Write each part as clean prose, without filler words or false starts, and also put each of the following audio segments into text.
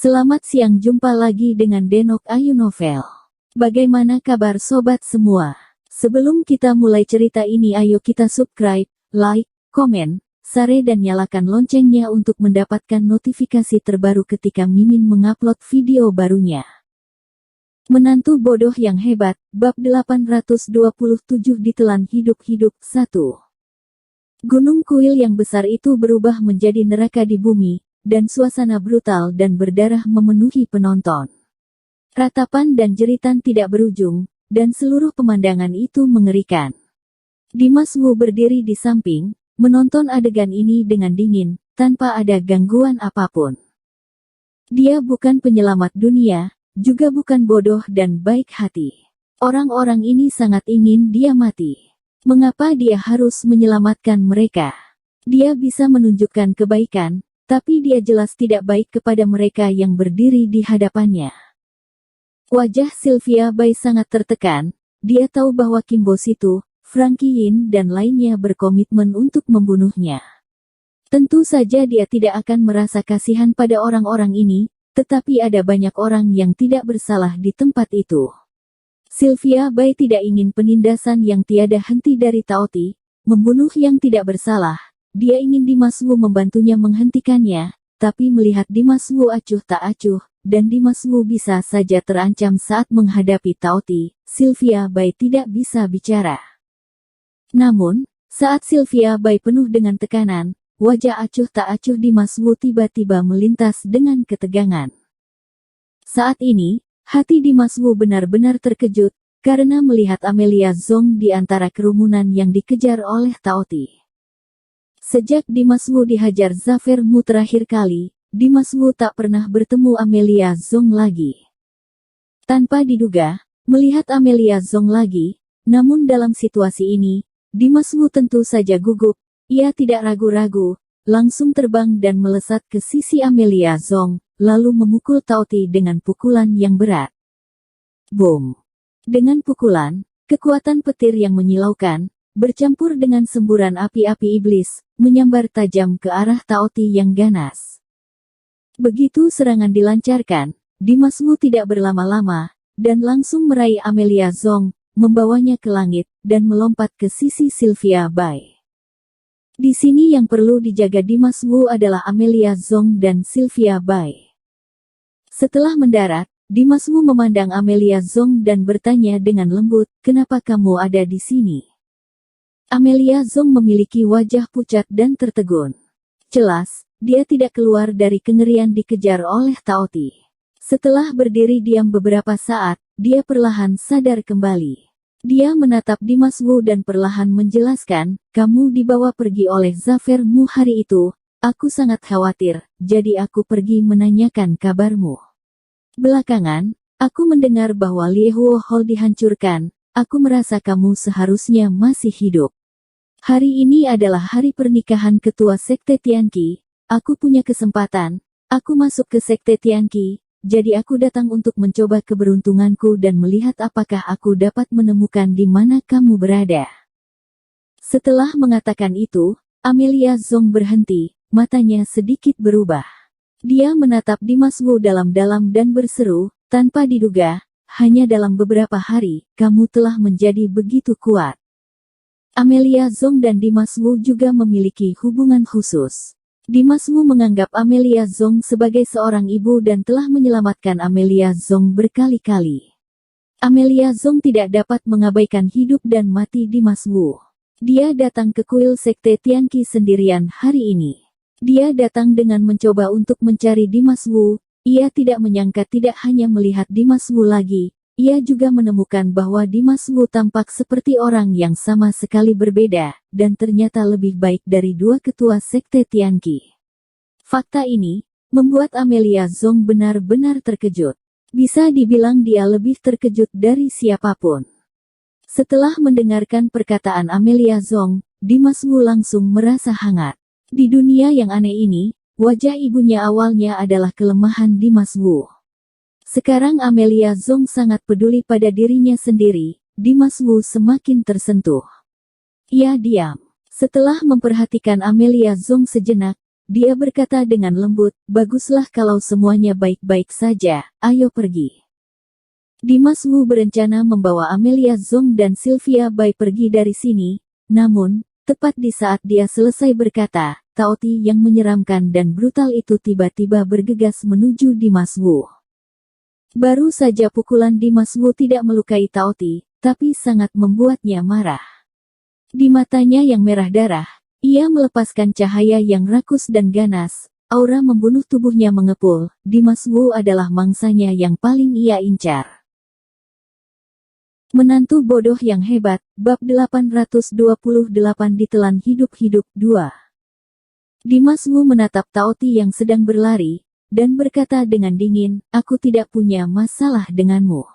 Selamat siang, jumpa lagi dengan Denok Ayu Novel. Bagaimana kabar sobat semua? Sebelum kita mulai cerita ini, ayo kita subscribe, like, komen, share dan nyalakan loncengnya untuk mendapatkan notifikasi terbaru ketika Mimin mengupload video barunya. Menantu bodoh yang hebat, bab 827 ditelan hidup-hidup 1. Gunung kuil yang besar itu berubah menjadi neraka di bumi, dan suasana brutal dan berdarah memenuhi penonton. Ratapan dan jeritan tidak berujung, dan seluruh pemandangan itu mengerikan. Dimas Wu berdiri di samping, menonton adegan ini dengan dingin, tanpa ada gangguan apapun. Dia bukan penyelamat dunia, juga bukan bodoh dan baik hati. Orang-orang ini sangat ingin dia mati. Mengapa dia harus menyelamatkan mereka? Dia bisa menunjukkan kebaikan, tapi dia jelas tidak baik kepada mereka yang berdiri di hadapannya. Wajah Sylvia Bai sangat tertekan. Dia tahu bahwa Kim Bo Situ, Frankie Yin dan lainnya berkomitmen untuk membunuhnya. Tentu saja dia tidak akan merasa kasihan pada orang-orang ini, tetapi ada banyak orang yang tidak bersalah di tempat itu. Sylvia Bai tidak ingin penindasan yang tiada henti dari Taoti, membunuh yang tidak bersalah. Dia ingin Dimas Wu membantunya menghentikannya, tapi melihat Dimas Wu acuh tak acuh, dan Dimas Wu bisa saja terancam saat menghadapi Taoti, Sylvia Bai tidak bisa bicara. Namun, saat Sylvia Bai penuh dengan tekanan, wajah acuh tak acuh Dimas Wu tiba-tiba melintas dengan ketegangan. Saat ini, hati Dimas Wu benar-benar terkejut, karena melihat Amelia Zong di antara kerumunan yang dikejar oleh Taoti. Sejak Dimas Wu dihajar Zafer Mu terakhir kali, Dimas Wu tak pernah bertemu Amelia Zong lagi. Tanpa diduga, melihat Amelia Zong lagi, namun dalam situasi ini, Dimas Wu tentu saja gugup. Ia tidak ragu-ragu, langsung terbang dan melesat ke sisi Amelia Zong, lalu memukul Taoti dengan pukulan yang berat. Boom! Dengan pukulan, kekuatan petir yang menyilaukan, bercampur dengan semburan api-api iblis, menyambar tajam ke arah Taoti yang ganas. Begitu serangan dilancarkan, Dimas Wu tidak berlama-lama, dan langsung meraih Amelia Zong, membawanya ke langit, dan melompat ke sisi Sylvia Bai. Di sini yang perlu dijaga Dimas Wu adalah Amelia Zong dan Sylvia Bai. Setelah mendarat, Dimas Wu memandang Amelia Zong dan bertanya dengan lembut, "Kenapa kamu ada di sini?" Amelia Zong memiliki wajah pucat dan tertegun. Jelas, dia tidak keluar dari kengerian dikejar oleh Taoti. Setelah berdiri diam beberapa saat, dia perlahan sadar kembali. Dia menatap Dimas Wu dan perlahan menjelaskan, "Kamu dibawa pergi oleh Zafer Mu hari itu. Aku sangat khawatir, jadi aku pergi menanyakan kabarmu. Belakangan, aku mendengar bahwa Liehuo Hall dihancurkan. Aku merasa kamu seharusnya masih hidup. Hari ini adalah hari pernikahan ketua Sekte Tianqi. Aku punya kesempatan. Aku masuk ke Sekte Tianqi, jadi aku datang untuk mencoba keberuntunganku dan melihat apakah aku dapat menemukan di mana kamu berada." Setelah mengatakan itu, Amelia Zong berhenti, matanya sedikit berubah. Dia menatap Dimas Wu dalam-dalam dan berseru, "Tanpa diduga, hanya dalam beberapa hari, kamu telah menjadi begitu kuat." Amelia Zong dan Dimas Wu juga memiliki hubungan khusus. Dimas Wu menganggap Amelia Zong sebagai seorang ibu dan telah menyelamatkan Amelia Zong berkali-kali. Amelia Zong tidak dapat mengabaikan hidup dan mati Dimas Wu. Dia datang ke kuil Sekte Tianqi sendirian hari ini. Dia datang dengan mencoba untuk mencari Dimas Wu. Ia tidak menyangka tidak hanya melihat Dimas Wu lagi, ia juga menemukan bahwa Dimas Wu tampak seperti orang yang sama sekali berbeda, dan ternyata lebih baik dari dua ketua Sekte Tianqi. Fakta ini membuat Amelia Zong benar-benar terkejut. Bisa dibilang dia lebih terkejut dari siapapun. Setelah mendengarkan perkataan Amelia Zong, Dimas Wu langsung merasa hangat. Di dunia yang aneh ini, wajah ibunya awalnya adalah kelemahan Dimas Wu. Sekarang Amelia Zong sangat peduli pada dirinya sendiri. Dimas Wu semakin tersentuh. Ia diam. Setelah memperhatikan Amelia Zong sejenak, dia berkata dengan lembut, baguslah kalau semuanya baik-baik saja, ayo pergi. Dimas Wu berencana membawa Amelia Zhong dan Sylvia Bai pergi dari sini, namun, tepat di saat dia selesai berkata, Tao Ti yang menyeramkan dan brutal itu tiba-tiba bergegas menuju Dimas Wu. Baru saja pukulan Dimas Wu tidak melukai Tao Ti, tapi sangat membuatnya marah. Di matanya yang merah darah, ia melepaskan cahaya yang rakus dan ganas, aura membunuh tubuhnya mengepul, Dimas Wu adalah mangsanya yang paling ia incar. Menantu bodoh yang hebat, bab 828 ditelan hidup-hidup 2. Dimas Wu menatap Tao Ti yang sedang berlari, dan berkata dengan dingin, aku tidak punya masalah denganmu.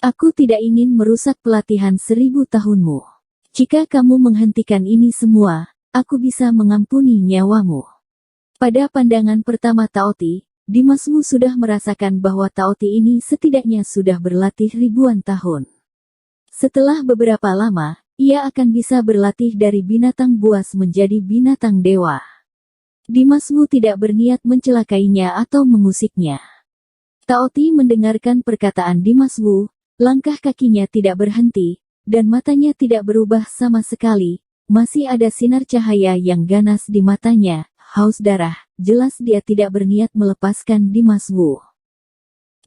Aku tidak ingin merusak pelatihan 1000 tahunmu. Jika kamu menghentikan ini semua, aku bisa mengampuni nyawamu. Pada pandangan pertama Tao Ti, Dimas Wu sudah merasakan bahwa Tao Ti ini setidaknya sudah berlatih ribuan tahun. Setelah beberapa lama, ia akan bisa berlatih dari binatang buas menjadi binatang dewa. Dimas Wu tidak berniat mencelakainya atau mengusiknya. Tao Ti mendengarkan perkataan Dimas Wu, langkah kakinya tidak berhenti, dan matanya tidak berubah sama sekali, masih ada sinar cahaya yang ganas di matanya, haus darah, jelas dia tidak berniat melepaskan Dimas Wu.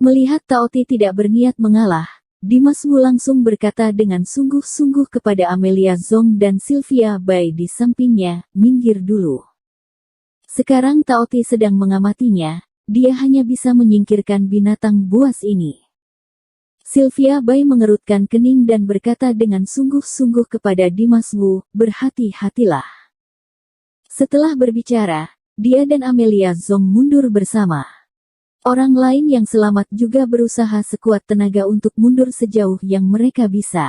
Melihat Tao Ti tidak berniat mengalah, Dimas Wu langsung berkata dengan sungguh-sungguh kepada Amelia Zhong dan Sylvia Bai di sampingnya, minggir dulu. Sekarang Tao Ti sedang mengamatinya, dia hanya bisa menyingkirkan binatang buas ini. Sylvia Bai mengerutkan kening dan berkata dengan sungguh-sungguh kepada Dimas Wu, berhati-hatilah. Setelah berbicara, dia dan Amelia Zhong mundur bersama. Orang lain yang selamat juga berusaha sekuat tenaga untuk mundur sejauh yang mereka bisa.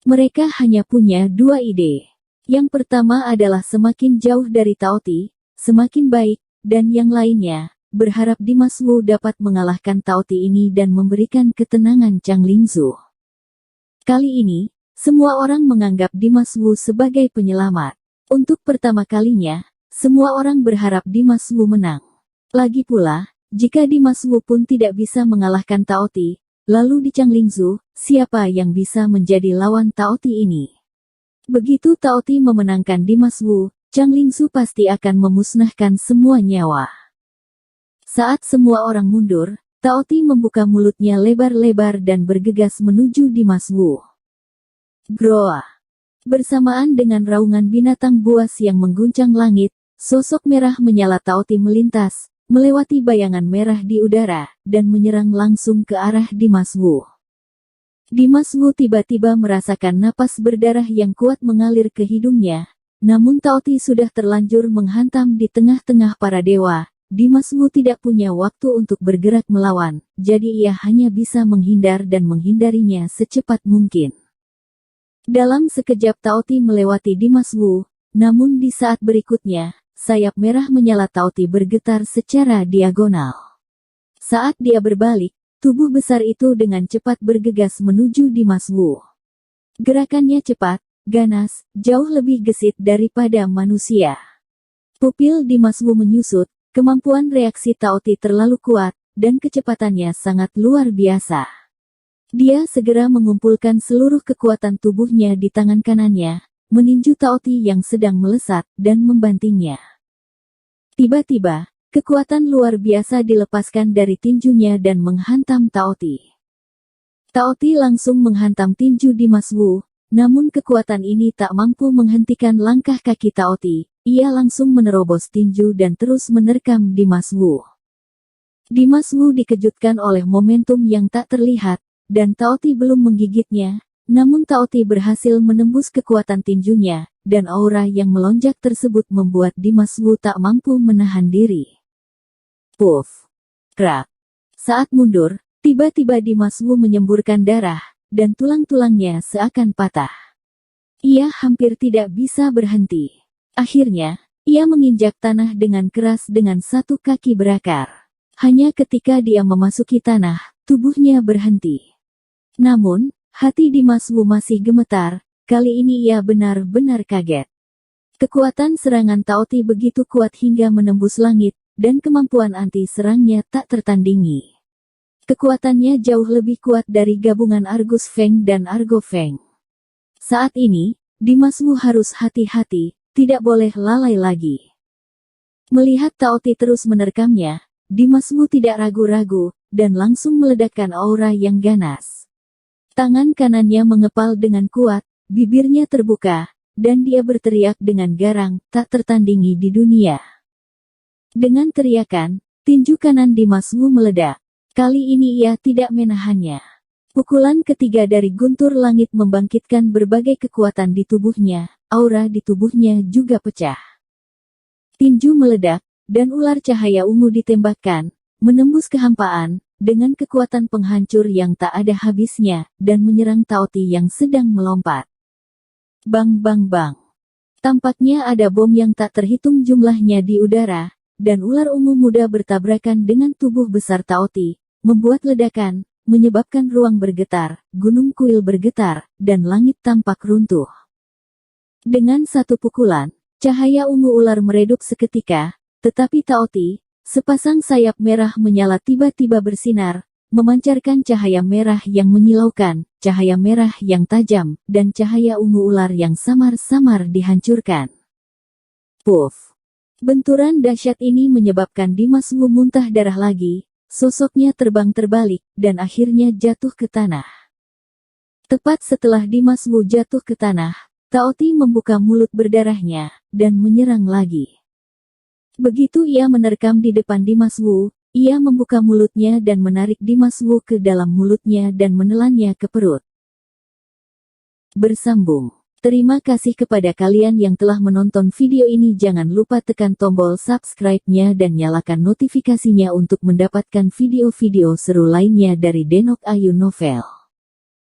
Mereka hanya punya dua ide. Yang pertama adalah semakin jauh dari Tao Ti, semakin baik, dan yang lainnya, berharap Dimas Wu dapat mengalahkan Tao Ti ini dan memberikan ketenangan Chang Lingzu. Kali ini, semua orang menganggap Dimas Wu sebagai penyelamat. Untuk pertama kalinya, semua orang berharap Dimas Wu menang. Lagi pula, jika Dimas Wu pun tidak bisa mengalahkan Tao Ti, lalu di Chang Lingzu, siapa yang bisa menjadi lawan Tao Ti ini? Begitu Tao Ti memenangkan Dimas Wu, Chang Lingzu pasti akan memusnahkan semua nyawa. Saat semua orang mundur, Tao Ti membuka mulutnya lebar-lebar dan bergegas menuju Dimas Wu. Groa. Bersamaan dengan raungan binatang buas yang mengguncang langit, sosok merah menyala Tao Ti melintas, melewati bayangan merah di udara, dan menyerang langsung ke arah Dimas Wu. Dimas Wu tiba-tiba merasakan napas berdarah yang kuat mengalir ke hidungnya, namun Tao Ti sudah terlanjur menghantam di tengah-tengah para dewa. Dimas Wu tidak punya waktu untuk bergerak melawan, jadi ia hanya bisa menghindar dan menghindarinya secepat mungkin. Dalam sekejap Tao Ti melewati Dimas Wu, namun di saat berikutnya, sayap merah menyala Tao Ti bergetar secara diagonal. Saat dia berbalik, tubuh besar itu dengan cepat bergegas menuju Dimas Wu. Gerakannya cepat, ganas, jauh lebih gesit daripada manusia. Pupil Dimas Wu menyusut. Kemampuan reaksi Tao Ti terlalu kuat, dan kecepatannya sangat luar biasa. Dia segera mengumpulkan seluruh kekuatan tubuhnya di tangan kanannya, meninju Tao Ti yang sedang melesat, dan membantingnya. Tiba-tiba, kekuatan luar biasa dilepaskan dari tinjunya dan menghantam Tao Ti. Tao Ti langsung menghantam tinju Dimas Wu, namun kekuatan ini tak mampu menghentikan langkah kaki Tao Ti. Ia langsung menerobos tinju dan terus menerkam Dimas Wu. Dimas Wu dikejutkan oleh momentum yang tak terlihat, dan Tao Ti belum menggigitnya, namun Tao Ti berhasil menembus kekuatan tinjunya, dan aura yang melonjak tersebut membuat Dimas Wu tak mampu menahan diri. Puff! Krak! Saat mundur, tiba-tiba Dimas Wu menyemburkan darah, dan tulang-tulangnya seakan patah. Ia hampir tidak bisa berhenti. Akhirnya, ia menginjak tanah dengan keras dengan satu kaki berakar. Hanya ketika dia memasuki tanah, tubuhnya berhenti. Namun, hati Dimas Wu masih gemetar, kali ini ia benar-benar kaget. Kekuatan serangan Taoti begitu kuat hingga menembus langit, dan kemampuan anti-serangnya tak tertandingi. Kekuatannya jauh lebih kuat dari gabungan Argus Feng dan Argo Feng. Saat ini, Dimas Wu harus hati-hati, tidak boleh lalai lagi. Melihat Taoti terus menerkamnya, Dimas Wu tidak ragu-ragu, dan langsung meledakkan aura yang ganas. Tangan kanannya mengepal dengan kuat, bibirnya terbuka, dan dia berteriak dengan garang, tak tertandingi di dunia. Dengan teriakan, tinju kanan Dimas Wu meledak. Kali ini ia tidak menahannya. Pukulan ketiga dari guntur langit membangkitkan berbagai kekuatan di tubuhnya, aura di tubuhnya juga pecah. Tinju meledak, dan ular cahaya ungu ditembakkan, menembus kehampaan, dengan kekuatan penghancur yang tak ada habisnya, dan menyerang Taoti yang sedang melompat. Bang bang bang. Tampaknya ada bom yang tak terhitung jumlahnya di udara, dan ular ungu muda bertabrakan dengan tubuh besar Taoti, membuat ledakan, menyebabkan ruang bergetar, gunung kuil bergetar, dan langit tampak runtuh. Dengan satu pukulan, cahaya ungu ular meredup seketika, tetapi Taoti, sepasang sayap merah menyala tiba-tiba bersinar, memancarkan cahaya merah yang menyilaukan, cahaya merah yang tajam, dan cahaya ungu ular yang samar-samar dihancurkan. Puff! Benturan dahsyat ini menyebabkan Dimas Wu muntah darah lagi, sosoknya terbang terbalik, dan akhirnya jatuh ke tanah. Tepat setelah Dimas Wu jatuh ke tanah, Taoti membuka mulut berdarahnya, dan menyerang lagi. Begitu ia menerkam di depan Dimas Wu, ia membuka mulutnya dan menarik Dimas Wu ke dalam mulutnya dan menelannya ke perut. Bersambung. Terima kasih kepada kalian yang telah menonton video ini. Jangan lupa tekan tombol subscribe-nya dan nyalakan notifikasinya untuk mendapatkan video-video seru lainnya dari Denok Ayu Novel.